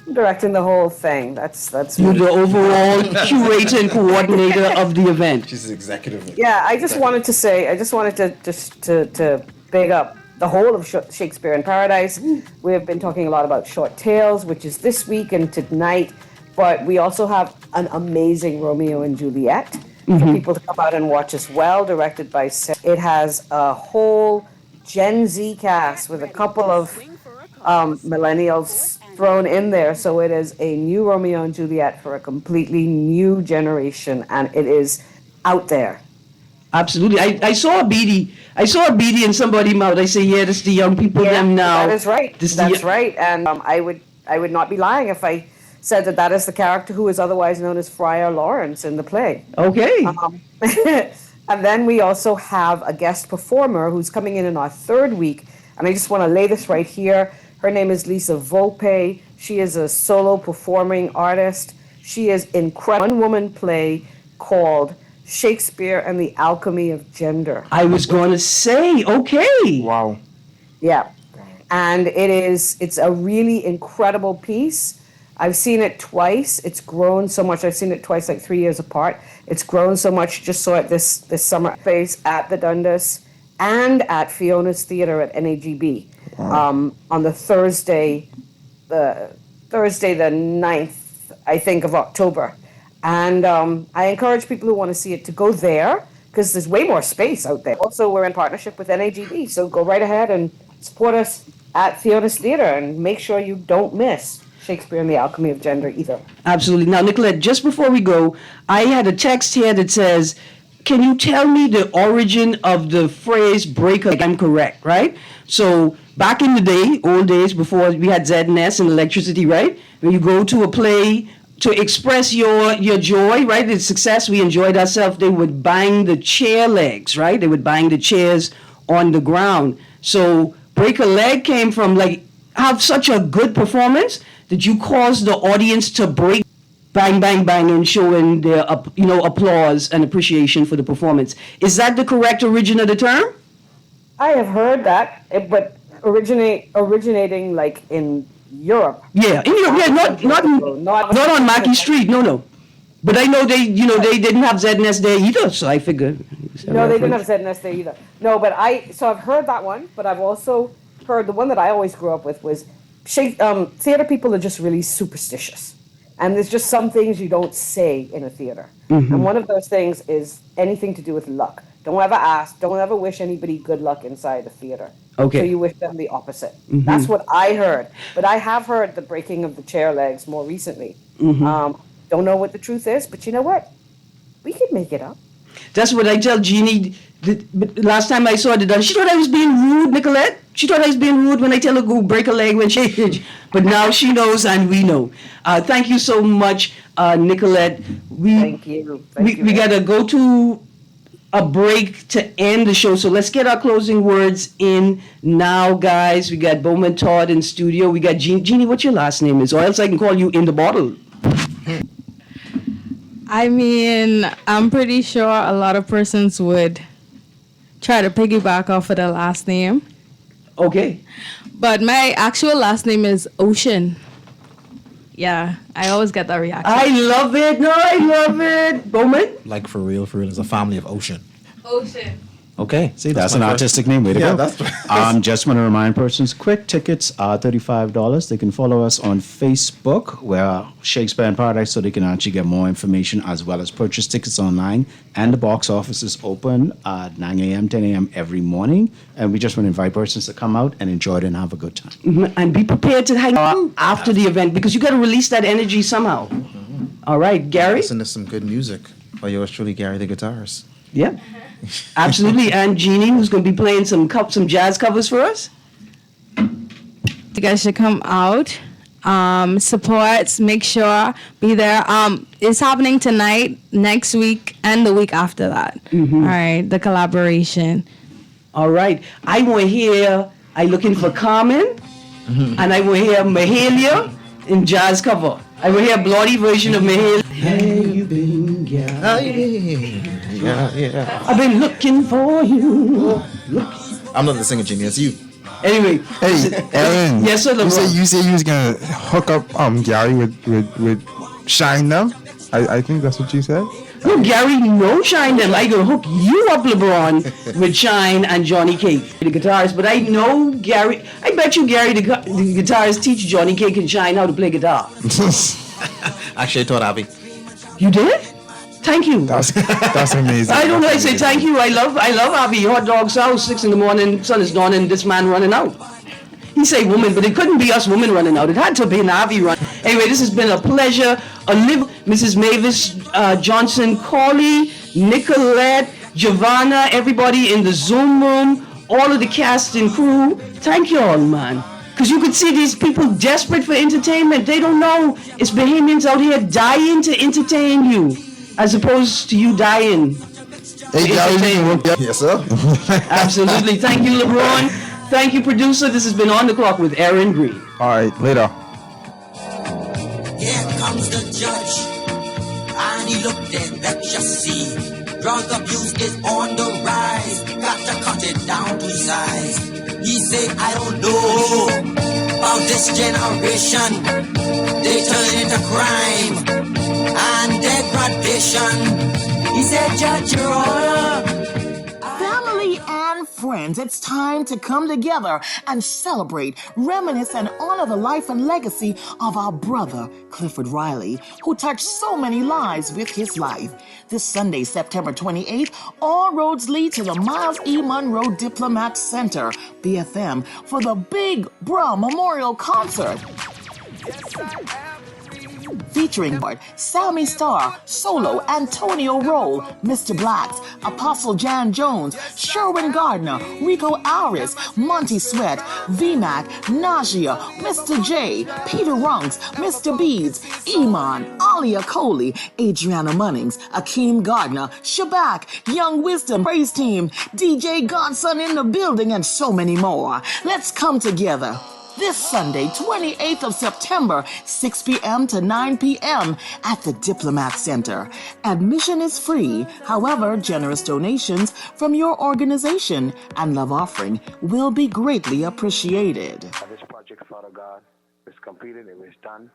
Speaker 14: I'm directing the whole thing. That's
Speaker 3: You're
Speaker 14: me.
Speaker 3: the overall curator and coordinator of the event.
Speaker 12: She's executive.
Speaker 14: Yeah, I just wanted to say, I just wanted to big up the whole of Shakespeare in Paradise. We have been talking a lot about Short Tales, which is this week and tonight, but we also have an amazing Romeo and Juliet for people to come out and watch as well, directed by Sarah. It has a whole Gen Z cast with a couple of millennials thrown in there, so it is a new Romeo and Juliet for a completely new generation, and it is out there.
Speaker 3: Absolutely. I saw a BD. I saw a BD in somebody's mouth. I say, yeah, that's the young people them now.
Speaker 14: That is right. That's right. And I would not be lying if I said that is the character who is otherwise known as Friar Lawrence in the play.
Speaker 3: Okay.
Speaker 14: And then we also have a guest performer who's coming in our third week. And I just want to lay this right here. Her name is Lisa Volpe. She is a solo performing artist. She is incredible. One-woman play called Shakespeare and the Alchemy of Gender.
Speaker 3: I was going to say, okay.
Speaker 11: Wow.
Speaker 14: Yeah. And it's a really incredible piece. I've seen it twice. It's grown so much. I've seen it twice, like 3 years apart. It's grown so much. Just saw it this summer phase at the Dundas and at Fiona's Theatre at NAGB on the Thursday the 9th, I think, of October. And I encourage people who want to see it to go there because there's way more space out there. Also, we're in partnership with NAGB, so go right ahead and support us at Fiona's Theatre and make sure you don't miss Shakespeare and the Alchemy of Gender either.
Speaker 3: Absolutely. Now, Nicolette, just before we go, I had a text here that says, can you tell me the origin of the phrase break a leg? I'm correct, right? So back in the day, old days, before we had ZNS and electricity, right? When you go to a play to express your joy, right? The success, we enjoyed ourselves, they would bang the chair legs, right? They would bang the chairs on the ground. So break a leg came from like, have such a good performance that you cause the audience to break, bang, bang, bang, and showing their, applause and appreciation for the performance. Is that the correct origin of the term?
Speaker 14: I have heard that, but originating like in Europe.
Speaker 3: Yeah, in Europe, yeah, not on Mackey Street, no. But I know they didn't have ZNS there either, so I figured.
Speaker 14: No, they didn't have ZNS there either. No, but I've heard that one, but I've also heard the one that I always grew up with was theater people are just really superstitious. And there's just some things you don't say in a theater.
Speaker 3: Mm-hmm.
Speaker 14: And one of those things is anything to do with luck. Don't ever wish anybody good luck inside the theater.
Speaker 3: Okay.
Speaker 14: So you wish them the opposite.
Speaker 3: Mm-hmm.
Speaker 14: That's what I heard. But I have heard the breaking of the chair legs more recently.
Speaker 3: Mm-hmm.
Speaker 14: Don't know what the truth is, but you know what? We could make it up.
Speaker 3: That's what I tell Jeannie. But last time I saw it, she thought I was being rude, Nicolette. She thought I was being rude when I tell her go break a leg when she. But now she knows and we know. Thank you so much, Nicolette.
Speaker 14: Thank you.
Speaker 3: We got to go to a break to end the show. So let's get our closing words in now, guys. We got Bowman Todd in studio. We got Jeannie, what's your last name is? Or else I can call you in the bottle.
Speaker 13: I mean, I'm pretty sure a lot of persons would try to piggyback off of the last name.
Speaker 3: Okay.
Speaker 13: But my actual last name is Ocean. Yeah, I always get that reaction.
Speaker 3: I love it. No, I love it. Bowman?
Speaker 12: Like for real, it's a family of Ocean.
Speaker 13: Ocean.
Speaker 10: Okay, see, that's an
Speaker 12: my
Speaker 10: artistic name. Way to
Speaker 12: Yeah,
Speaker 10: go.
Speaker 12: that's
Speaker 10: Just want to remind persons, quick tickets are $35. They can follow us on Facebook, where Shakespeare in Paradise, so they can actually get more information as well as purchase tickets online. And the box office is open at 9 a.m., 10 a.m. every morning. And we just want to invite persons to come out and enjoy it and have a good time.
Speaker 3: Mhm. And be prepared to hang out after the event because you got to release that energy somehow. All right, Gary?
Speaker 12: Listen to some good music by yours truly, Gary the Guitarist.
Speaker 3: Yeah, absolutely. And Jeannie, who's going to be playing some jazz covers for us?
Speaker 13: You guys should come out supports. Make sure be there. It's happening tonight, next week, and the week after that. All right, the collaboration.
Speaker 3: All right. I want to hear, I looking for Carmen, and I want to hear Mahalia in jazz cover. I will hear a bloody version of Mahalia. Have you been,
Speaker 12: Yeah.
Speaker 3: I've been looking for you.
Speaker 12: I'm not the singer, Jimmy. It's you.
Speaker 3: Anyway.
Speaker 11: Hey, Erin.
Speaker 3: Yes, sir, LeBron.
Speaker 11: You said you was gonna hook up Gary with Shine now. I think that's what you said.
Speaker 3: No, Gary, no Shine them. I gonna hook you up, LeBron, with Shine and Johnny Cake, the guitarist. But I know Gary. I bet you Gary, the guitarist, teach Johnny Cake and Shine how to play guitar.
Speaker 12: Actually, I taught Abby.
Speaker 3: You did? Thank you.
Speaker 11: That's amazing.
Speaker 3: I don't know. I say thank you. I love Abby. Hot dog sauce, 6 a.m. Sun is dawning. This man running out. He say woman, but it couldn't be us women running out. It had to be an Abby run. Anyway, this has been a pleasure. Mrs. Mavis Johnson, Corley, Nicolette, Giovanna, everybody in the Zoom room, all of the cast and crew. Thank you all, man. Because you could see these people desperate for entertainment. They don't know it's Bahamians out here dying to entertain you, as opposed to you dying.
Speaker 11: Hey, Gary,
Speaker 12: yes, sir.
Speaker 3: Absolutely. Thank you, LeBron. Thank you, producer. This has been On the Clock with Erin Greene.
Speaker 11: All right, later.
Speaker 15: Here comes the judge, and he looked at that you see. Drug abuse is on the rise, got to cut it down to size. He say, I don't know about this generation. They turn into crime and degradation. He said, Judge, Your Honor.
Speaker 16: Family and friends, it's time to come together and celebrate, reminisce, and honor the life and legacy of our brother, Clifford Riley, who touched so many lives with his life. This Sunday, September 28th, all roads lead to the Miles E. Monroe Diplomat Center, BFM, for the Big Bruh Memorial Concert. Featuring Sammy Starr, Solo, Antonio Roll, Mr. Blacks, Apostle Jan Jones, Sherwin Gardner, Rico Aris, Monty Sweat, VMAC, Najia, Mr. J, Peter Runks, Mr. Beads, Iman, Alia Coley, Adriana Munnings, Akeem Gardner, Shabak, Young Wisdom, Praise Team, DJ Godson in the building, and so many more. Let's come together. This Sunday, 28th of September, 6 p.m. to 9 p.m. at the Diplomat Center. Admission is free. However, generous donations from your organization and love offering will be greatly appreciated.
Speaker 17: This project, Father God, is completed. It was done.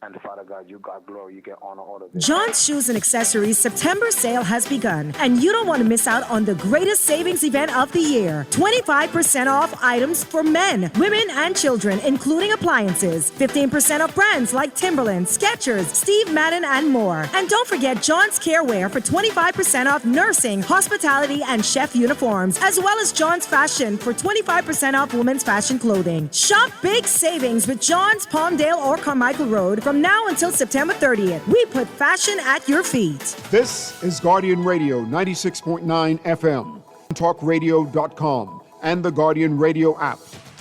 Speaker 17: And Father God, you got glory, you get honor, all of it.
Speaker 18: John's Shoes and Accessories September sale has begun, and you don't want to miss out on the greatest savings event of the year. 25% off items for men, women, and children, including appliances. 15% off brands like Timberland, Skechers, Steve Madden, and more. And don't forget John's Carewear for 25% off nursing, hospitality, and chef uniforms, as well as John's Fashion for 25% off women's fashion clothing. Shop big savings with John's Palmdale or Carmichael Road from now until September 30th. We put fashion at your feet.
Speaker 1: This is Guardian Radio 96.9 FM, talkradio.com, and the Guardian Radio app,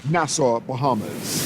Speaker 1: Nassau, Bahamas.